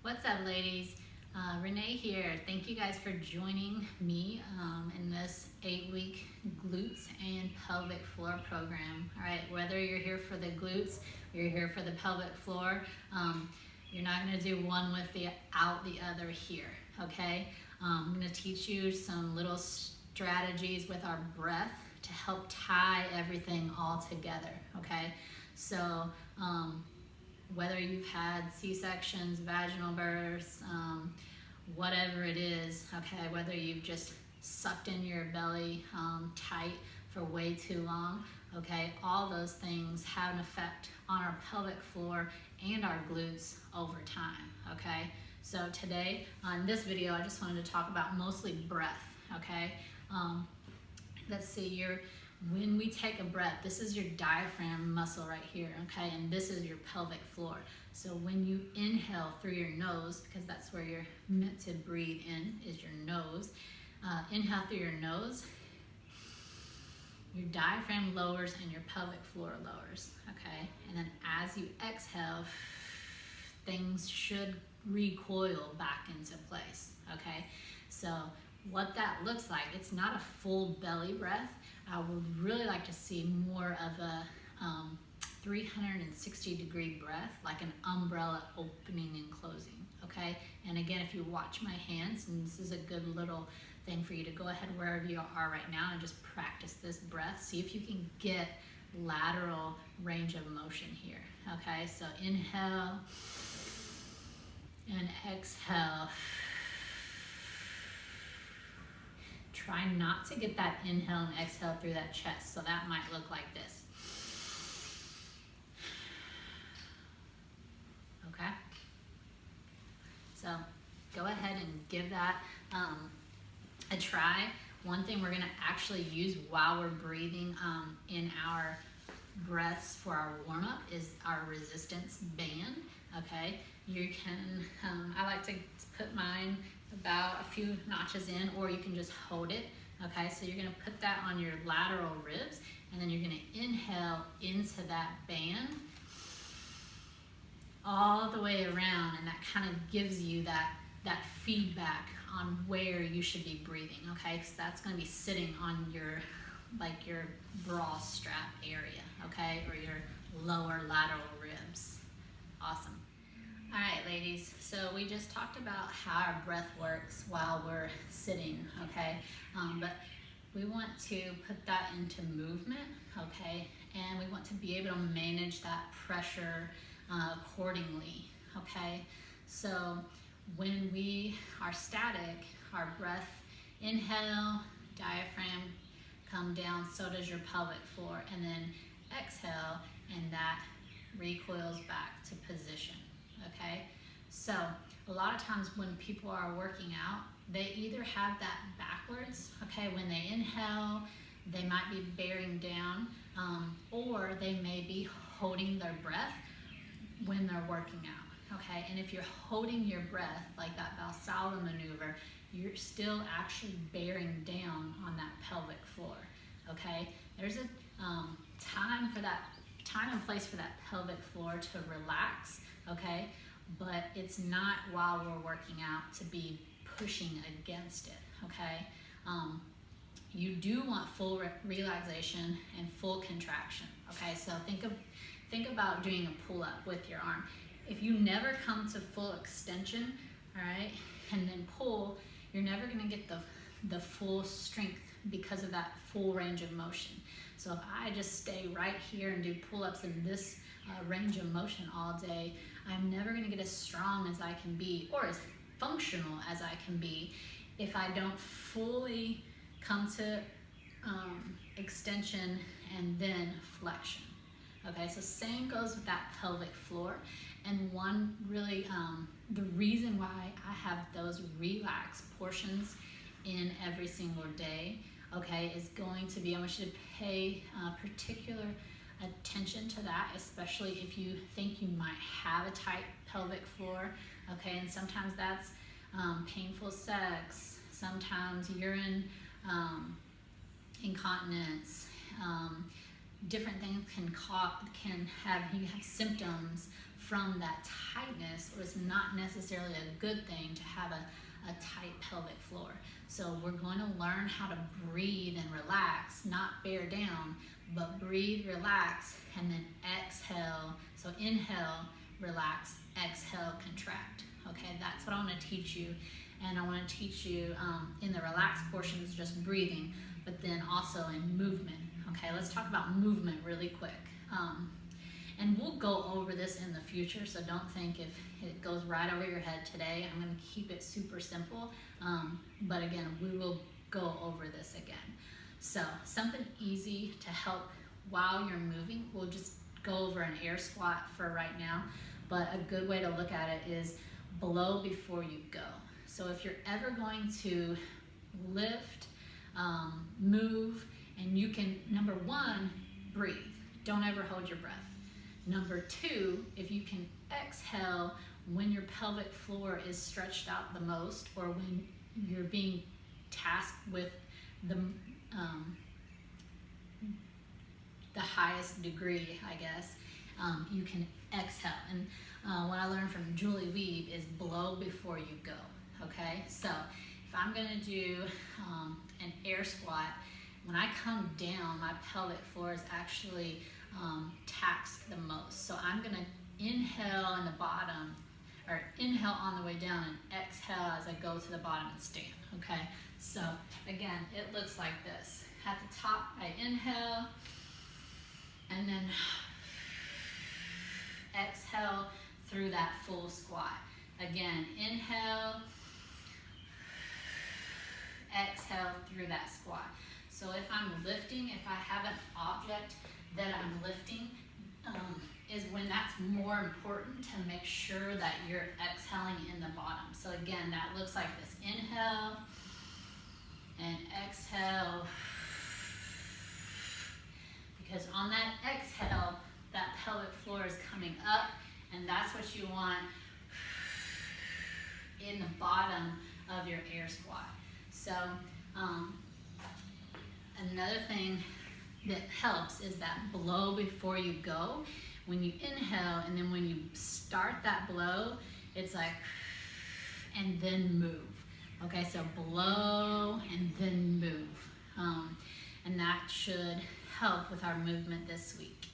What's up, ladies? Renee here. Thank you guys for joining me in this 8-week glutes and pelvic floor program. All right, whether you're here for the glutes, or you're here for the pelvic floor, you're not going to do one without the other here. Okay, I'm going to teach you some little strategies with our breath to help tie everything all together. Okay, so whether you've had C-sections, vaginal births, whatever it is, okay, whether you've just sucked in your belly tight for way too long, okay, all those things have an effect on our pelvic floor and our glutes over time, okay? So today, on this video, I just wanted to talk about mostly breath, okay? Let's see, when we take a breath, this is your diaphragm muscle right here, okay? And this is your pelvic floor. So when you inhale through your nose, because that's where you're meant to breathe in, is your nose. Inhale through your nose, your diaphragm lowers and your pelvic floor lowers, okay? And then as you exhale, things should recoil back into place, okay? So what that looks like, it's not a full belly breath. I would really like to see more of a 360-degree breath, like an umbrella opening and closing, okay? And again, if you watch my hands, and this is a good little thing for you to go ahead wherever you are right now and just practice this breath. See if you can get lateral range of motion here, okay? So inhale and exhale. Try not to get that inhale and exhale through that chest. So that might look like this. Okay? So go ahead and give that a try. One thing we're gonna actually use while we're breathing in our breaths for our warm-up is our resistance band, okay? You can, I like to put mine about a few notches in, or you can just hold it, okay? So you're gonna put that on your lateral ribs, and then you're gonna inhale into that band all the way around, and that kind of gives you that feedback on where you should be breathing, okay? So that's gonna be sitting on your bra strap area, okay? Or your lower lateral ribs. Awesome. All right, ladies, so we just talked about how our breath works while we're sitting, okay? But we want to put that into movement, okay? And we want to be able to manage that pressure accordingly, okay? So when we are static, our breath, inhale, diaphragm, come down, so does your pelvic floor, and then exhale, and that recoils back to position. Okay, so a lot of times when people are working out, they either have that backwards, okay, when they inhale, they might be bearing down, or they may be holding their breath when they're working out, okay? And if you're holding your breath, like that Valsalva maneuver, you're still actually bearing down on that pelvic floor, okay? There's a time and place for that pelvic floor to relax, okay? But it's not while we're working out to be pushing against it, okay? You do want full relaxation and full contraction, okay? So think about doing a pull-up with your arm. If you never come to full extension, all right, and then pull, you're never gonna get the full strength because of that full range of motion. So if I just stay right here and do pull-ups in this range of motion all day, I'm never gonna get as strong as I can be, or as functional as I can be, if I don't fully come to extension and then flexion. Okay, so same goes with that pelvic floor. And one really, the reason why I have those relaxed portions in every single day, okay, is going to be, I want you to pay particular attention to that, especially if you think you might have a tight pelvic floor, okay, and sometimes that's painful sex, sometimes urine incontinence, different things can have symptoms from that tightness, or it's not necessarily a good thing to have a tight pelvic floor. So we're going to learn how to breathe and relax, not bear down, but breathe, relax, and then exhale. So inhale, relax, exhale, contract. Okay, that's what I want to teach you. And I want to teach you in the relaxed portions, just breathing, but then also in movement. Okay, let's talk about movement really quick. And we'll go over this in the future, so don't think if it goes right over your head today. I'm going to keep it super simple, but again, we will go over this again. So something easy to help while you're moving, we'll just go over an air squat for right now, but a good way to look at it is blow before you go. So if you're ever going to lift, move, and you can, number one, breathe. Don't ever hold your breath. Number two, if you can exhale when your pelvic floor is stretched out the most, or when you're being tasked with the highest degree, I guess, you can exhale. And what I learned from Julie Weave is blow before you go, okay? So if I'm gonna do an air squat, when I come down, my pelvic floor is actually taxed the most. So I'm gonna inhale in the bottom, or inhale on the way down and exhale as I go to the bottom and stand, okay? So again, it looks like this. At the top, I inhale, and then exhale through that full squat. Again, inhale, exhale through that squat. So if I'm lifting, if I have an object that I'm lifting, is when that's more important to make sure that you're exhaling in the bottom. So again, that looks like this. Inhale and exhale. Because on that exhale, that pelvic floor is coming up, and that's what you want in the bottom of your air squat. So another thing that helps is that blow before you go. When you inhale, and then when you start that blow, it's like, and then move. Okay, so blow and then move. And that should help with our movement this week.